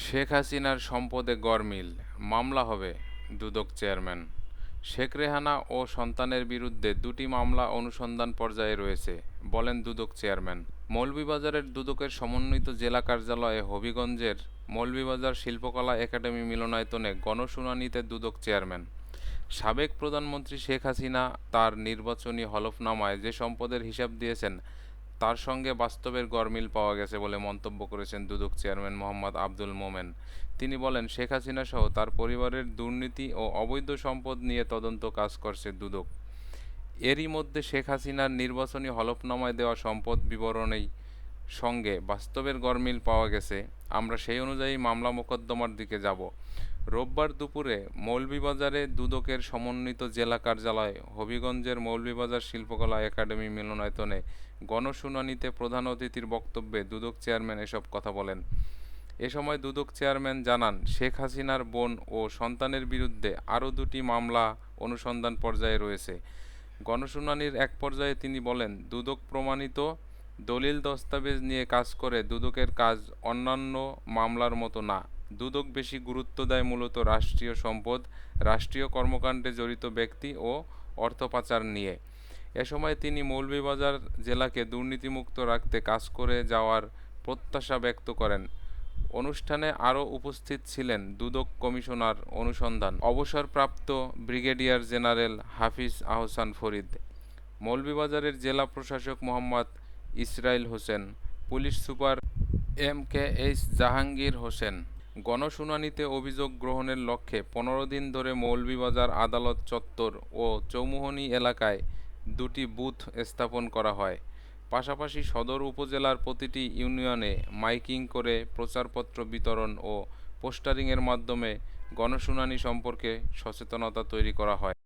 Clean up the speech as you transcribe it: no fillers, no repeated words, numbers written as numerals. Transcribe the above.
শেখ হাসিনার সম্পদে গড়মিল, মামলা হবে, দুদক চেয়ারম্যান। শেখ রেহানা ও সন্তানের বিরুদ্ধে দুটি মামলা অনুসন্ধান পর্যায়ে রয়েছে, বলেন দুদক চেয়ারম্যান। মৌলভীবাজারের দুদকের সমন্বিত জেলা কার্যালয়ে হবিগঞ্জের মৌলভীবাজার শিল্পকলা একাডেমি মিলনায়তনে গণশুনানিতে দুদক চেয়ারম্যান। সাবেক প্রধানমন্ত্রী শেখ হাসিনা তার নির্বাচনী হলফনামায় যে সম্পদের হিসাব দিয়েছেন তার সঙ্গে বাস্তবের গরমিল পাওয়া গেছে বলে মন্তব্য করেছেন দুদক চেয়ারম্যান মোহাম্মদ আবদুল মোমেন। তিনি বলেন, শেখ হাসিনা সহ তার পরিবারের দুর্নীতি ও অবৈধ সম্পদ নিয়ে তদন্ত কাজ করছে দুদক। এরই মধ্যে শেখ হাসিনার নির্বাচনী হলফনামায় দেওয়া সম্পদ বিবরণী সঙ্গে বাস্তবের গরমিল পাওয়া গেছে। আমরা সেই অনুযায়ী মামলা মোকদ্দমার দিকে যাব। রোববার দুপুরে মৌলভীবাজারে দুদকের সমন্বিত জেলা কার্যালয় হবিগঞ্জের মৌলভীবাজার শিল্পকলা একাডেমি মিলনায়তনে গণশুনানিতে প্রধান অতিথির বক্তব্যে দুদক চেয়ারম্যান এসব কথা বলেন। এ সময় দুদক চেয়ারম্যান জানান, শেখ হাসিনার বোন ও সন্তানের বিরুদ্ধে আরও দুটি মামলা অনুসন্ধান পর্যায়ে রয়েছে। গণশুনানির এক পর্যায়ে তিনি বলেন, দুদক প্রমাণিত দলিল দস্তাবেজ নিয়ে কাজ করে। দুদকের কাজ অন্যান্য মামলার মতো না। দুদক বেশি গুরুত্ব দেয় মূলত রাষ্ট্রীয় সম্পদ, রাষ্ট্রীয় কর্মকাণ্ডে জড়িত ব্যক্তি ও অর্থ পাচার নিয়ে। এ সময় তিনি মৌলভীবাজার জেলাকে দুর্নীতিমুক্ত রাখতে কাজ করে যাওয়ার প্রত্যাশা ব্যক্ত করেন। অনুষ্ঠানে আরও উপস্থিত ছিলেন দুদক কমিশনার অনুসন্ধান অবসরপ্রাপ্ত ব্রিগেডিয়ার জেনারেল হাফিজ আহসান ফরিদ, মৌলভীবাজারের জেলা প্রশাসক Mohammad Israil Hossain, police super MKH Jahangir Hossain. গণশুনানিতে অভিযোগ গ্রহণের লক্ষ্যে ১৫ দিন ধরে মৌলভীবাজার আদালত চত্বর ও চৌমুহনী এলাকায় দুটি বুথ স্থাপন করা হয়। পাশাপাশি সদর উপজেলার প্রতিটি ইউনিয়নে মাইকিং করে প্রচারপত্র বিতরণ ও পোস্টারিংয়ের মাধ্যমে গণশুনানি সম্পর্কে সচেতনতা তৈরি করা হয়।